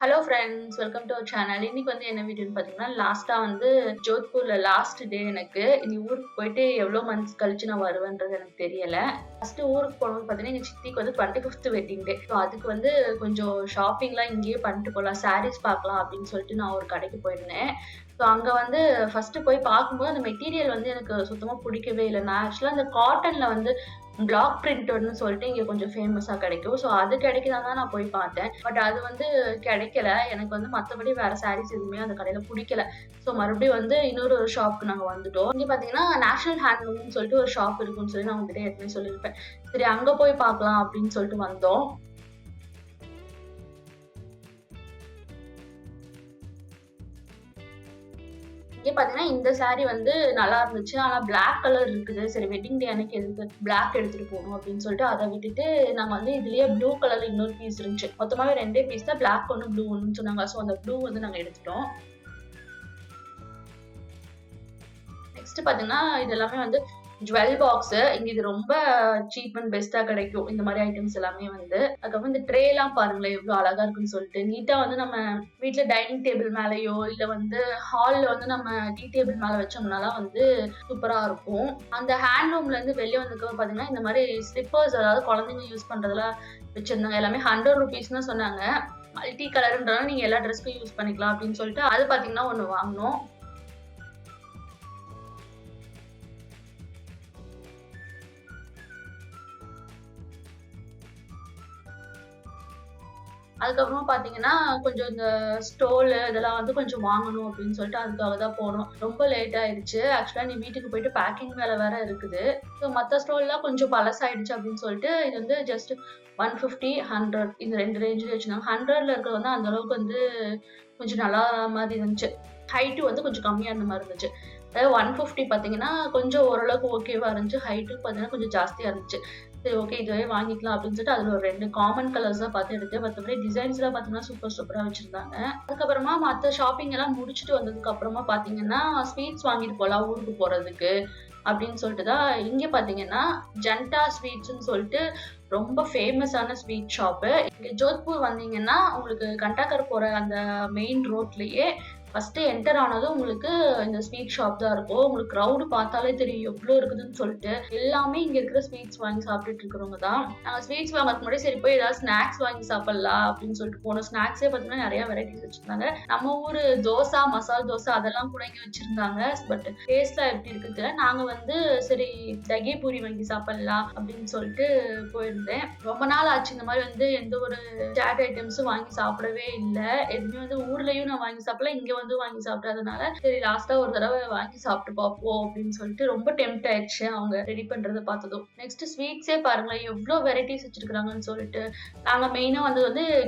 Hello friends, welcome to our channel. இன்னைக்கு என்ன வீடியோன்னு பார்த்தீங்கன்னா, லாஸ்ட்டா ஜோத்பூர்ல லாஸ்ட் டே எனக்கு. இனி ஊருக்கு போயிட்டு எவ்வளோ மந்த்ஸ் கழிச்சு நான் வருவேன்றது எனக்கு தெரியல. ஃபர்ஸ்ட்டு ஊருக்கு போகும்போது பார்த்தீங்கன்னா, எங்க சித்திக்கு 25th வெட்டிங் டே. ஸோ அதுக்கு கொஞ்சம் ஷாப்பிங்லாம் இங்கேயே பண்ணிட்டு போகலாம், சாரீஸ் பார்க்கலாம் அப்படின்னு சொல்லிட்டு நான் ஒரு கடைக்கு போயிருந்தேன். ஸோ அங்க ஃபர்ஸ்ட்டு போய் பார்க்கும்போது அந்த மெட்டீரியல் எனக்கு சுத்தமா பிடிக்கவே இல்ல. நான் ஆக்சுவலா அந்த காட்டன்ல பிளாக் பிரிண்டட்ன்னு சொல்லிட்டு இங்க கொஞ்சம் ஃபேமஸா கிடைக்கும். ஸோ அது கிடைக்குதான்னு தான் நான் போய் பார்த்தேன். பட் அது கிடைக்கல. எனக்கு மத்தபடி வேற சாரீஸ் எதுவுமே அந்த கடையில புடிக்கல. ஸோ மறுபடியும் இன்னொரு ஷாப்க்கு நாங்க வந்துட்டோம். இங்க பார்த்தீங்கன்னா, நேஷனல் ஹேண்ட்லூம்னு சொல்லிட்டு ஒரு ஷாப் இருக்குன்னு சொல்லி நான் உங்ககிட்ட ஏற்கனவே சொல்லியிருப்பேன். சரி அங்க போய் பார்க்கலாம் அப்படின்னு சொல்லிட்டு வந்தோம். இங்க பார்த்தீங்கன்னா, இந்த சாரி நல்லா இருந்துச்சு. ஆனா பிளாக் கலர் இருக்குது. சரி வெட்டிங் டே அன்னைக்கு எதுக்கு பிளாக் எடுத்துட்டு போணும் அப்படின்னு சொல்லிட்டு அத விட்டுட்டு, நாங்க இதுலயே ப்ளூ கலர்ல இன்னொரு பீஸ் இருந்துச்சு. மொத்தமாவே 2 பீஸ் தான். பிளாக் ஒண்ணு, ப்ளூ ஒண்ணுன்னு சொன்னாங்க. ஸோ அந்த ப்ளூ நாங்க எடுத்துட்டோம். நெக்ஸ்ட் பார்த்தீங்கன்னா, இது எல்லாமே ஜுவல் பாக்ஸ். இங்க இது ரொம்ப சீப் அண்ட் பெஸ்ட்டா கிடைக்கும். இந்த மாதிரி ஐட்டம்ஸ் எல்லாமே அதுக்கப்புறம் இந்த ட்ரே எல்லாம் பாருங்களேன் எவ்வளவு அழகா இருக்குன்னு சொல்லிட்டு. நீட்டா நம்ம வீட்ல டைனிங் டேபிள் மேலயோ இல்ல ஹால்ல நம்ம டீ டேபிள் மேல வச்சோம்னாலாம் சூப்பரா இருக்கும். அந்த ஹேண்ட்லூம்ல இருந்து வெளியே வந்ததுக்கு பாத்தீங்கன்னா, இந்த மாதிரி ஸ்லிப்பர்ஸ், அதாவது குழந்தைங்க யூஸ் பண்றதெல்லாம் வச்சிருந்தாங்க. எல்லாமே 100 rupees சொன்னாங்க. மல்டி கலர்ன்றதால நீங்க எல்லா ட்ரெஸ்க்கும் யூஸ் பண்ணிக்கலாம் அப்படின்னு சொல்லிட்டு அது பாத்தீங்கன்னா ஒண்ணு வாங்கினோம். அதுக்கப்புறமா பார்த்தீங்கன்னா, கொஞ்சம் இந்த ஸ்டோலு இதெல்லாம் கொஞ்சம் வாங்கணும் அப்படின்னு சொல்லிட்டு அதுக்காக தான் போனோம். ரொம்ப லேட் ஆயிடுச்சு. ஆக்சுவலா நீ வீட்டுக்கு போயிட்டு பேக்கிங் வேலை வேற இருக்குது. ஸோ மத்த ஸ்டோர்லாம் கொஞ்சம் பழசாயிடுச்சு அப்படின்னு சொல்லிட்டு இது ஜஸ்ட் 150, 100 இந்த 2 ரேஞ்சில வச்சிருந்தாங்க. 100ல இருக்கிறது அந்த அளவுக்கு கொஞ்சம் நல்லா மாதிரி இருந்துச்சு. ஹைட்டு கொஞ்சம் கம்மியா இருந்த மாதிரி இருந்துச்சு. அதாவது 150 பார்த்தீங்கன்னா, கொஞ்சம் ஓரளவுக்கு ஓகேவா இருந்துச்சு. ஹைட்டும் பார்த்தீங்கன்னா கொஞ்சம் ஜாஸ்தியா இருந்துச்சு. சரி ஓகே இதுவே வாங்கிக்கலாம் அப்படின்னு சொல்லிட்டு அதுல ஒரு 2 காமன் கலர்ஸ் தான் பார்த்து எடுத்தேன். மத்தபடி டிசைன்ஸ்லாம் பார்த்தீங்கன்னா சூப்பரா வச்சிருந்தாங்க. அதுக்கப்புறமா மத்த ஷாப்பிங் எல்லாம் முடிச்சுட்டு வந்ததுக்கு அப்புறமா பார்த்தீங்கன்னா, ஸ்வீட்ஸ் வாங்கிட்டு போலாம் ஊருக்கு போறதுக்கு அப்படின்னு சொல்லிட்டு தான் இங்க பார்த்தீங்கன்னா, ஜண்டா ஸ்வீட்ஸ்ன்னு சொல்லிட்டு ரொம்ப ஃபேமஸான ஸ்வீட் ஷாப்பு. ஜோத்பூர் வந்தீங்கன்னா, உங்களுக்கு கண்டாகர் போற அந்த மெயின் ரோட்லயே ஃபர்ஸ்ட் என்டர் ஆனதும் உங்களுக்கு இந்த ஸ்வீட் ஷாப் தான் இருக்கும். உங்களுக்கு கிரவுட் பார்த்தாலே தெரியும் எவ்வளோ இருக்குதுன்னு சொல்லிட்டு. எல்லாமே இங்க இருக்கிற ஸ்வீட்ஸ் வாங்கி சாப்பிட்டுட்டு இருக்கிறவங்க தான். நாங்க ஸ்வீட்ஸ் வாங்குறதுக்கு முன்னாடி சரி போய் ஏதாவது ஸ்நாக்ஸ் வாங்கி சாப்பிடலாம் அப்படின்னு சொல்லிட்டு போனோம். ஸ்நாக்ஸே பார்த்தீங்கன்னா நிறைய வெரைட்டிஸ் வச்சிருந்தாங்க. நம்ம ஊரு தோசை, மசால் தோசை அதெல்லாம் கூட இங்க வச்சிருந்தாங்க. பட் டேஸ்ட்லாம் எப்படி இருக்குது நாங்க சரி தகி பூரி வாங்கி சாப்பிடலாம் அப்படின்னு சொல்லிட்டு போயிருந்தேன். ரொம்ப நாள் ஆச்சு இந்த மாதிரி எந்த ஒரு சாட் ஐட்டம்ஸும் வாங்கி சாப்பிடவே இல்லை. எதுவுமே ஊர்லயும் நான் வாங்கி சாப்பிடல, இங்க வாங்கி சாப்பிடாதனால சரி லாஸ்டா ஒரு தடவை வாங்கி சாப்பிட்டு பார்ப்போம் அப்படின்னு சொல்லிட்டு ரொம்ப டெம்ப்ட் ஆயிடுச்சு அவங்க ரெடி பண்றதை பார்த்ததும். நெக்ஸ்ட் ஸ்வீட்ஸே பாருங்களேன் எவ்வளவு வெரைட்டிஸ் வச்சிருக்காங்கன்னு சொல்லிட்டு. நாங்க மெயினா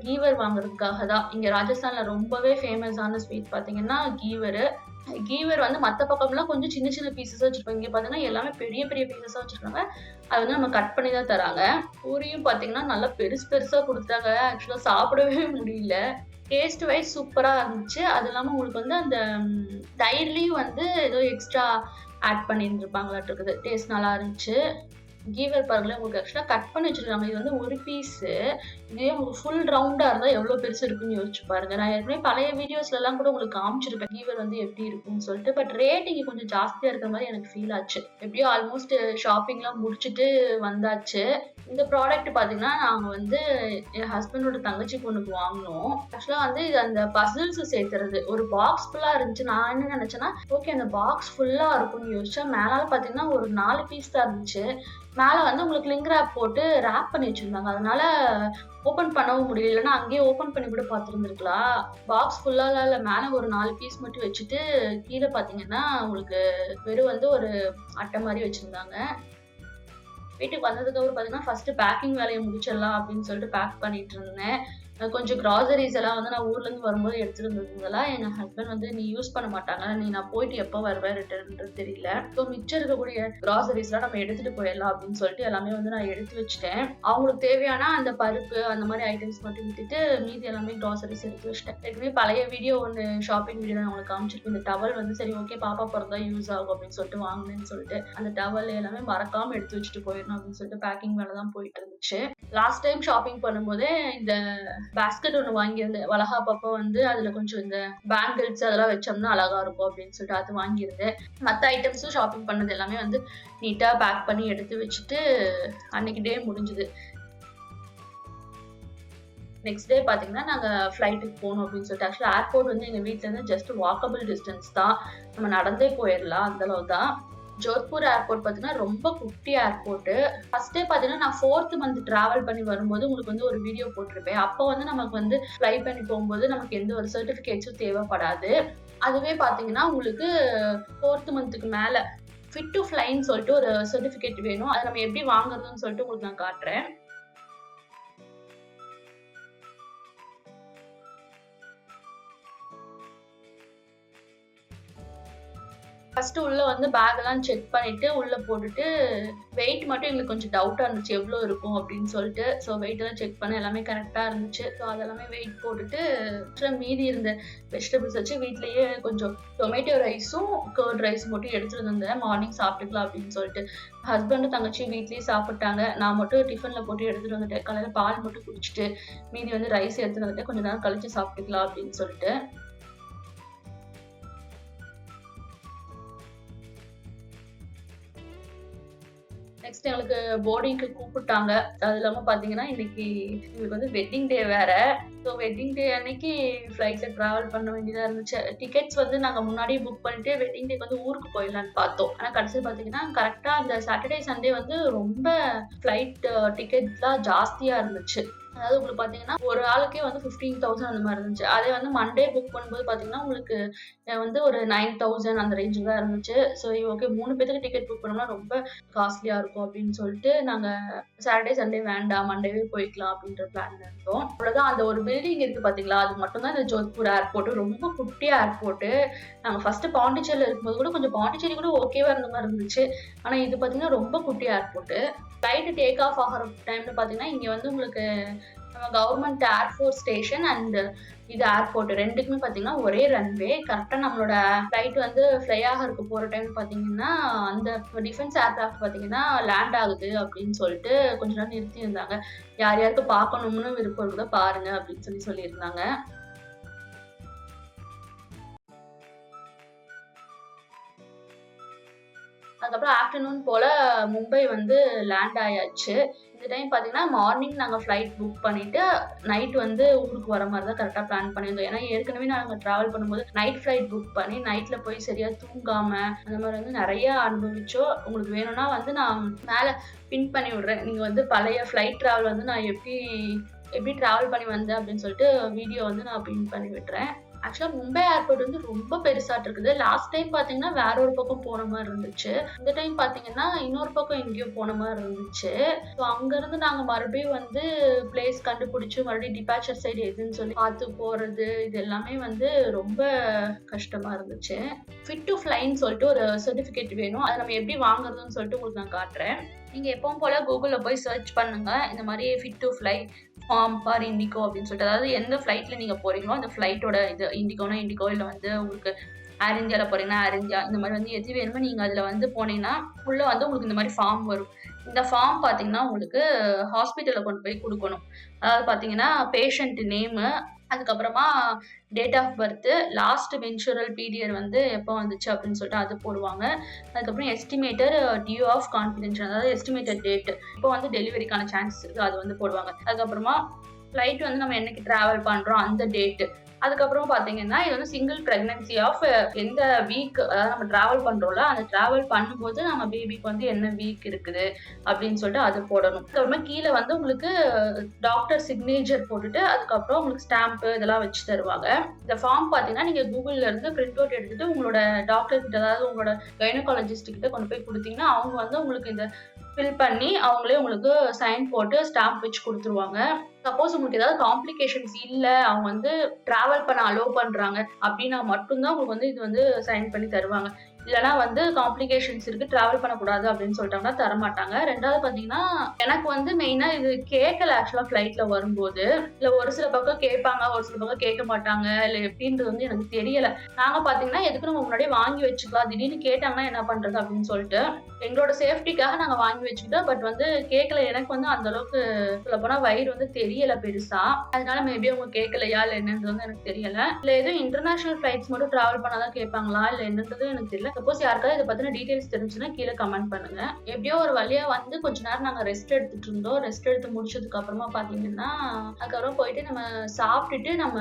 கீவர் வாங்குறதுக்காக தான். இங்க ராஜஸ்தான்ல ரொம்பவே ஃபேமஸான ஸ்வீட் பாத்தீங்கன்னா கீவர். கீவர் மத்த பக்கம்லாம் கொஞ்சம் சின்ன சின்ன பீசஸா வச்சிருப்பாங்க. இங்க பாத்தீங்கன்னா எல்லாமே பெரிய பெரிய பீசஸா வச்சிருக்காங்க. அது நம்ம கட் பண்ணி தான் தராங்க. பூரியும் பாத்தீங்கன்னா நல்லா பெருசா கொடுத்தாங்க. ஆக்சுவலா சாப்பிடவே முடியல. டேஸ்ட் வைஸ் சூப்பரா இருந்துச்சு. அது இல்லாம உங்களுக்கு அந்த தயிர்லயும் ஏதோ எக்ஸ்ட்ரா ஆட் பண்ணியிருந்திருப்பாங்களாட்டுருக்குது. டேஸ்ட் நல்லா இருந்துச்சு. கீவர் பாருங்களேன் உங்களுக்கு ஆக்சுவலா கட் பண்ணி வச்சிருக்காங்க. இது ஒரு பீஸு. இதே உங்களுக்கு ஃபுல் ரவுண்டா இருந்தா எவ்வளவு பெருசு இருக்குன்னு யோசிச்சு பாருங்க. நான் ஏற்கனவே பழைய வீடியோஸ்ல எல்லாம் கூட உங்களுக்கு காமிச்சிருப்பேன் கீவர் எப்படி இருக்குன்னு சொல்லிட்டு. பட் ரேட் இங்க கொஞ்சம் ஜாஸ்தியா இருக்கிற மாதிரி எனக்கு ஃபீல் ஆச்சு. எப்படியோ ஆல்மோஸ்ட் ஷாப்பிங் எல்லாம் முடிச்சுட்டு வந்தாச்சு. இந்த ப்ராடக்ட் பாத்தீங்கன்னா நாங்க என் ஹஸ்பண்டோட தங்கச்சி பொண்ணுக்கு வாங்கினோம். ஆக்சுவலா இது அந்த பசில்ஸ் சேர்த்துறது ஒரு பாக்ஸ் ஃபுல்லா இருந்துச்சு. நான் என்ன நினைச்சேன்னா ஓகே அந்த பாக்ஸ் ஃபுல்லா இருக்கும்னு யோசிச்சா மேலால பாத்தீங்கன்னா ஒரு 4 பீஸ் தான் இருந்துச்சு. மேல உங்களுக்கு லிங்க் ரேப் போட்டு ரேப் பண்ணி வச்சிருந்தாங்க. அதனால ஓபன் பண்ணவும் முடியல. இல்லைன்னா அங்கேயே ஓபன் பண்ணி கூட பார்த்துருந்துருக்கலாம். பாக்ஸ் ஃபுல்லாலாம் இல்ல, மேல ஒரு 4 பீஸ் மட்டும் வச்சுட்டு கீழே பாத்தீங்கன்னா உங்களுக்கு வெறும் ஒரு அட்டை மாதிரி வச்சிருந்தாங்க. வீட்டுக்கு வந்ததுக்கு அப்புறம் பாத்தீங்கன்னா ஃபர்ஸ்ட் பேக்கிங் வேலையை முடிச்சிடலாம் அப்படின்னு சொல்லிட்டு பேக் பண்ணிட்டு இருந்தேன். கொஞ்சம் கிராசரிஸ் எல்லாம் நான் ஊர்ல இருந்து வரும்போது எடுத்துட்டு இருந்ததுங்கெல்லாம் எங்க ஹஸ்பண்ட் நீ யூஸ் பண்ண மாட்டாங்க, நான் போயிட்டு எப்போ வருவேன் ரிட்டர்ன்றது தெரியல. ஸோ மிச்சம் இருக்கக்கூடிய கிராசரிஸ் எல்லாம் நம்ம எடுத்துட்டு போயிடலாம் அப்படின்னு சொல்லிட்டு எல்லாமே நான் எடுத்து வச்சுட்டேன். அவங்களுக்கு தேவையான அந்த பருப்பு அந்த மாதிரி ஐட்டம்ஸ் மட்டும் விட்டுட்டு மீதி எல்லாமே கிராசரிஸ் எடுத்து வச்சிட்டேன். ஏற்கனவே பழைய வீடியோ ஷாப்பிங் வீடியோ நான் உங்களுக்கு காமிச்சிருக்கேன். இந்த டவல் சரி ஓகே பாப்பா பிறந்தா யூஸ் ஆகும் அப்படின்னு சொல்லிட்டு வாங்கினேன்னு சொல்லிட்டு அந்த டவல் எல்லாமே மறக்காம எடுத்து வச்சுட்டு போயிடணும் அப்படின்னு சொல்லிட்டு பேக்கிங் வேலை தான் போயிட்டு இருந்துச்சு. லாஸ்ட் டைம் ஷாப்பிங் பண்ணும்போதே இந்த பேஸ்கெட் ஒண்ணு வாங்கியிருந்தேன். வளகாப்பப்ப வந்து அதுல கொஞ்சம் இந்த பேங்கிள்ஸ் அதெல்லாம் வச்சோம்னா அழகா இருக்கும் அப்படின்னு சொல்லிட்டு அது வாங்கியிருந்தேன். மத்த ஐட்டம்ஸும் ஷாப்பிங் பண்ணது எல்லாமே வந்து நீட்டா பேக் பண்ணி எடுத்து வச்சுட்டு அன்னைக்கு டே முடிஞ்சுது. நெக்ஸ்ட் டே பார்த்தீங்கன்னா, நாங்க ஃப்ளைட்டுக்கு போகணும் அப்படின்னு சொல்லிட்டு ஆக்சுவலா ஏர்போர்ட் வந்து எங்க வீட்ல இருந்து ஜஸ்ட் வாக்கபிள் டிஸ்டன்ஸ் தான். நம்ம நடந்தே போயிரலாம் அந்த அளவு தான். ஜோத்பூர் ஏர்போர்ட் பார்த்தீங்கன்னா, ரொம்ப குட்டி ஏர்போர்ட்டு. ஃபர்ஸ்ட் டே பார்த்தீங்கன்னா, நான் 4th மந்த் டிராவல் பண்ணி வரும்போது உங்களுக்கு வந்து ஒரு வீடியோ போட்டிருப்பேன். அப்போ வந்து நமக்கு வந்து ஃப்ளை பண்ணி போகும்போது நமக்கு எந்த ஒரு சர்டிஃபிகேட்ஸும் தேவைப்படாது. அதுவே பார்த்தீங்கன்னா, உங்களுக்கு 4th மந்த்துக்கு மேல ஃபிட் டு ஃப்ளைன்னு சொல்லிட்டு ஒரு சர்டிஃபிகேட் வேணும். அத நம்ம எப்படி வாங்குறதுன்னு சொல்லிட்டு உங்களுக்கு நான் காட்டுறேன். ஃபர்ஸ்ட் உள்ள வந்து பேக் எல்லாம் செக் பண்ணிட்டு உள்ள போட்டுட்டு வெயிட் மட்டும் எங்களுக்கு கொஞ்சம் டவுட்டா இருந்துச்சு எவ்வளோ இருக்கும் அப்படின்னு சொல்லிட்டு. ஸோ வெயிட் எல்லாம் செக் பண்ண எல்லாமே கரெக்டா இருந்துச்சு. ஸோ அதெல்லாமே வெயிட் போட்டுட்டு மீதி இருந்த வெஜிடபிள்ஸ் வச்சு வீட்லயே கொஞ்சம் டொமேட்டோ ரைஸும் கர்ட் ரைஸ் மட்டும் எடுத்துட்டு வந்தேன். மார்னிங் சாப்பிட்டுக்கலாம் அப்படின்னு சொல்லிட்டு. ஹஸ்பண்டும் தங்கச்சி வீட்லயே சாப்பிட்டாங்க. நான் மட்டும் டிஃபன்ல போட்டு எடுத்துட்டு வந்துட்டேன். காலையில பால் மட்டும் குடிச்சிட்டு மீதி வந்து ரைஸ் எடுத்துட்டு வந்துட்டு கொஞ்ச நேரம் கழிச்சு சாப்பிட்டுக்கலாம் அப்படின்னு சொல்லிட்டு. நெக்ஸ்ட் எங்களுக்கு போர்டிங்க்கு கூப்பிட்டாங்க. அது இல்லாம பாத்தீங்கன்னா இன்னைக்கு எங்களுக்கு வந்து வெட்டிங் டே வேற. ஸோ வெட்டிங் டே அன்னைக்கு ஃப்ளைட்ல டிராவல் பண்ண வேண்டியதா இருந்துச்சு. டிக்கெட்ஸ் வந்து நாங்க முன்னாடியே புக் பண்ணிட்டு வெட்டிங் டேக்கு வந்து ஊருக்கு போயிடலான்னு பார்த்தோம். ஆனா கடைசியில் பாத்தீங்கன்னா கரெக்டா அந்த சாட்டர்டே சண்டே வந்து ரொம்ப ஃப்ளைட் டிக்கெட்லாம் ஜாஸ்தியா இருந்துச்சு. அதாவது உங்களுக்கு பாத்தீங்கன்னா ஒரு ஆளுக்கே வந்து 15,000 அந்த மாதிரி இருந்துச்சு. அதே வந்து மண்டே புக் பண்ணும்போது பாத்தீங்கன்னா உங்களுக்கு வந்து ஒரு 9,000 அந்த ரேஞ்சுக்கு தான் இருந்துச்சு. ஸோ ஓகே 3 பேருக்கு டிக்கெட் புக் பண்ணோம்னா ரொம்ப காஸ்ட்லியா இருக்கும் அப்படின்னு சொல்லிட்டு நாங்க சாட்டர்டே சண்டே வேண்டாம் மண்டேவே போய்க்கலாம் அப்படின்ற பிளான்ல இருந்தோம். அவ்வளவுதான். அந்த ஒரு பில்டிங் இருக்கு பாத்தீங்களா, அது மட்டும் தான் இந்த ஜோத்பூர் ஏர்போர்ட். ரொம்ப குட்டி ஏர்போர்ட். நாங்க ஃபர்ஸ்ட் பாண்டிச்சேரியில இருக்கும்போது கூட கொஞ்சம் பாண்டிச்சேரி கூட ஓகேவா இருந்த மாதிரி இருந்துச்சு. ஆனா இது பாத்தீங்கன்னா ரொம்ப குட்டி ஏர்போர்ட். ஃப்ளைட் டேக் ஆஃப் ஆகிற டைம்ல பாத்தீங்கன்னா இங்க வந்து உங்களுக்கு நம்ம கவர்மெண்ட் ஏர்ஃபோர்ஸ் ஸ்டேஷன் அண்ட் இது ஏர்போர்ட் ரெண்டுக்குமே பாத்தீங்கன்னா ஒரே ரன்வே. கரெக்டா நம்மளோட ஃப்ளைட் வந்து ஃப்ளை ஆகிறதுக்கு போற டைம் பாத்தீங்கன்னா அந்த டிஃபென்ஸ் ஏர்கிராஃப்ட் பாத்தீங்கன்னா லேண்ட் ஆகுது அப்படின்னு சொல்லிட்டு கொஞ்ச நேரம் நிறுத்தி இருந்தாங்க. யார் யாருக்கு பார்க்கணும்னு விருப்பம் இருக்குதோ பாருங்க அப்படின்னு சொல்லியிருந்தாங்க. அதுக்கப்புறம் ஆஃப்டர்நூன் போல மும்பை வந்து லேண்ட் ஆயாச்சு. இந்த டைம் பார்த்தீங்கன்னா மார்னிங் நாங்கள் ஃப்ளைட் புக் பண்ணிட்டு நைட் வந்து ஊருக்கு வர மாதிரி தான் கரெக்டாக பிளான் பண்ணியிருந்தோம். ஏன்னா ஏற்கனவே நாங்கள் ட்ராவல் பண்ணும்போது நைட் ஃப்ளைட் புக் பண்ணி நைட்டில் போய் சரியாக தூங்காம அந்த மாதிரி வந்து நிறைய அனுபவிச்சோம். உங்களுக்கு வேணும்னா வந்து நான் மேலே பின் பண்ணி விடுறேன். நீங்கள் வந்து பழைய ஃப்ளைட் ட்ராவல் வந்து நான் எப்படி ட்ராவல் பண்ணி வந்தேன் அப்படின்னு சொல்லிட்டு வீடியோ வந்து நான் பின் பண்ணி விடுறேன். ஆக்சுவலா மும்பை ஏர்போர்ட் வந்து ரொம்ப பெருசாட்டு இருக்குது. லாஸ்ட் டைம் பாத்தீங்கன்னா வேற ஒரு பக்கம் போன மாதிரி இருந்துச்சு. இந்த டைம் பாத்தீங்கன்னா இன்னொரு பக்கம் எங்கேயோ போன மாதிரி இருந்துச்சு. ஸோ அங்க இருந்து நாங்க மறுபடியும் வந்து பிளேஸ் கண்டுபிடிச்சு மறுபடியும் டிபார்ச்சர் சைடு எதுன்னு சொல்லி பார்த்து போறது இது எல்லாமே வந்து ரொம்ப கஷ்டமா இருந்துச்சு. ஃபிட் டு ஃப்ளைன்னு சொல்லிட்டு ஒரு சர்டிபிகேட் வேணும். அதை நம்ம எப்படி வாங்குறதுன்னு சொல்லிட்டு உங்களுக்கு நான் காட்டுறேன். நீங்க எப்பவும் போல கூகுள்ல போய் சர்ச் பண்ணுங்க. இந்த மாதிரி fit to fly form for IndiGo அப்படின்னு சொல்லிட்டு, அதாவது எந்த ஃப்ளைட்ல நீங்க போறீங்களோ அந்த ஃப்ளைட்டோட இது இண்டிகோனா இண்டிகோ, இல்லை வந்து உங்களுக்கு ஏர் இந்தியாவில் போறீங்கன்னா ஏர் இந்தியா, இந்த மாதிரி வந்து எது வேணுமோ நீங்க அதுல வந்து போனீங்கன்னா உள்ள வந்து உங்களுக்கு இந்த மாதிரி ஃபார்ம் வரும். இந்த ஃபார்ம் பாத்தீங்கன்னா உங்களுக்கு ஹாஸ்பிட்டல்ல கொண்டு போய் கொடுக்கணும். அதாவது பாத்தீங்கன்னா பேஷண்ட் நேமு, அதுக்கப்புறமா date of birth, last menstrual period வந்து எப்போ வந்துச்சு அப்படின்னு சொல்லிட்டு அது போடுவாங்க. அதுக்கப்புறம் எஸ்டிமேட்டட் டியூ ஆஃப் கான்ஃபிடென்ஷியல், அதாவது எஸ்டிமேட்டட் டேட் இப்போ வந்து டெலிவரிக்கான சான்சஸ் இருக்கு அது வந்து போடுவாங்க. அதுக்கப்புறமா ஃப்ளைட் வந்து நம்ம என்னைக்கு டிராவல் பண்றோம் அந்த டேட்டு. அதுக்கப்புறம் பாத்தீங்கன்னா இது வந்து சிங்கிள் பிரெக்னன்சி ஆஃப் எந்த வீக், அதாவது நம்ம டிராவல் பண்றோம்ல அந்த டிராவல் பண்ணும்போது நம்ம பேபிக்கு வந்து என்ன வீக் இருக்குது அப்படின்னு சொல்லிட்டு அது போடணும். அதுக்கப்புறமா கீழே வந்து உங்களுக்கு டாக்டர் சிக்னேச்சர் போட்டுட்டு அதுக்கப்புறம் உங்களுக்கு ஸ்டாம்ப் இதெல்லாம் வச்சு தருவாங்க. இந்த ஃபார்ம் பாத்தீங்கன்னா நீங்க கூகுள்ல இருந்து பிரிண்ட் அவுட் எடுத்துட்டு உங்களோட டாக்டர் கிட்ட, அதாவது உங்களோட கைனகாலஜிஸ்ட் கிட்ட கொண்டு போய் கொடுத்தீங்கன்னா அவங்க வந்து உங்களுக்கு இந்த ஃபில் பண்ணி அவங்களே உங்களுக்கு சைன் போட்டு ஸ்டாம்ப் வச்சு கொடுத்துருவாங்க. சப்போஸ் உங்களுக்கு ஏதாவது காம்ப்ளிகேஷன்ஸ் இல்லை, அவங்க வந்து டிராவல் பண்ண அலோவ் பண்றாங்க அப்படின்னா மட்டும்தான் உங்களுக்கு வந்து இது வந்து சைன் பண்ணி தருவாங்க. இல்லைன்னா வந்து காம்ப்ளிகேஷன்ஸ் இருக்கு டிராவல் பண்ணக்கூடாது அப்படின்னு சொல்லிட்டாங்கன்னா தரமாட்டாங்க. ரெண்டாவது பாத்தீங்கன்னா எனக்கு வந்து மெயினா இது கேட்கல ஆக்சுவலா ஃபிளைட்ல வரும்போது. இல்ல ஒரு சில பக்கம் கேட்பாங்க, ஒரு சில பக்கம் கேட்க மாட்டாங்க, இல்ல எப்படின்றது வந்து எனக்கு தெரியல. நாங்க பாத்தீங்கன்னா எதுக்கு நம்ம முன்னாடியே வாங்கி வச்சுக்கலாம், திடீர்னு கேட்டாங்கன்னா என்ன பண்றது அப்படின்னு சொல்லிட்டு எங்களோட சேஃப்டிக்காக நாங்க வாங்கி வச்சுக்கிட்டோம். பட் வந்து கேட்கல. எனக்கு வந்து அந்த அளவுக்கு சொல்லப்போனா வயிறு வந்து தெரியல பெருசா. அதனால மேபி அவங்க கேட்கலையா இல்ல என்னன்றது வந்து எனக்கு தெரியல. இல்ல எதுவும் இன்டர்நேஷனல் ஃபிளைட்ஸ் மட்டும் டிராவல் பண்ணா தான் கேட்பாங்களா? இல்ல என்னன்றது எனக்கு தெரியல. சப்போஸ் யாருக்காவது இத பத்தின டீடைல்ஸ் தெரிஞ்சுச்சுன்னா கீழ கமெண்ட் பண்ணுங்க. எப்படியோ ஒரு வழியா வந்து கொஞ்ச நேரம் நாங்க ரெஸ்ட் எடுத்துட்டு இருந்தோம். ரெஸ்ட் எடுத்து முடிச்சதுக்கு அப்புறமா பார்த்தீங்கன்னா, அதுக்கப்புறம் போயிட்டு நம்ம சாப்பிட்டுட்டு நம்ம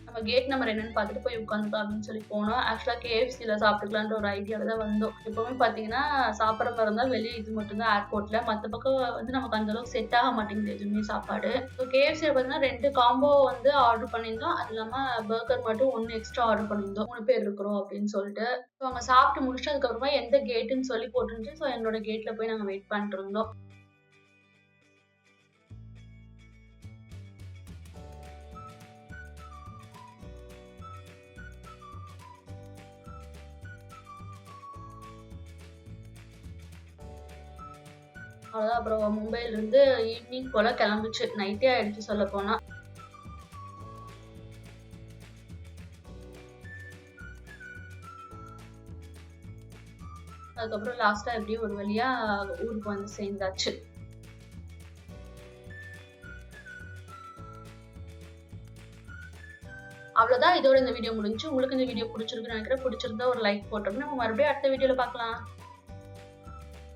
நம்ம கேட் நம்பர் என்னன்னு பார்த்துட்டு போய் உட்காந்துக்கலாம் அப்படின்னு சொல்லி போனோம். ஆக்சுவலா KFCல சாப்பிட்டுக்கலான்ற ஒரு ஐடியால தான் வந்தோம். எப்பவுமே பார்த்தீங்கன்னா, சாப்பிடுற மாரி இருந்தா வெளிய இது மட்டும் தான் ஏர்போர்ட்ல. மத்த பக்கம் வந்து நமக்கு அந்த அளவுக்கு செட் ஆக மாட்டேங்குது எதுவுமே சாப்பாடு. ஸோ KFCல பார்த்தீங்கன்னா 2 காம்போ வந்து ஆர்டர் பண்ணியிருந்தோம். அது இல்லாம பர்கர் மட்டும் 1 எக்ஸ்ட்ரா ஆர்டர் பண்ணியிருந்தோம். 3 பேர் இருக்கிறோம் அப்படின்னு சொல்லிட்டு. ஸோ அங்க சாப்பிட்டு முடிச்சுட்டு அதுக்கப்புறமா எந்த கேட்டுன்னு சொல்லி போட்டுருந்துச்சு. ஸோ எங்களோட கேட்ல போய் நாங்க வெயிட் பண்ணிட்டு இருந்தோம். அவ்வளோதான். அப்புறம் மும்பையிலருந்து ஈவினிங் போல கிளம்புச்சு. நைட்டே ஆயிடுச்சு சொல்லப்போனா. அதுக்கப்புறம் லாஸ்ட்டா எப்படியோ ஒரு வழியா ஊருக்கு வந்து சேர்ந்தாச்சு. அவ்வளோதான். இதோட இந்த வீடியோ முடிஞ்சுச்சு. உங்களுக்கு இந்த வீடியோ புடிச்சிருக்குன்னு நினைக்கிறேன். புடிச்சிருந்தா ஒரு லைக் போட்டோம்னா நம்ம மறுபடியும் அடுத்த வீடியோல பார்க்கலாம்.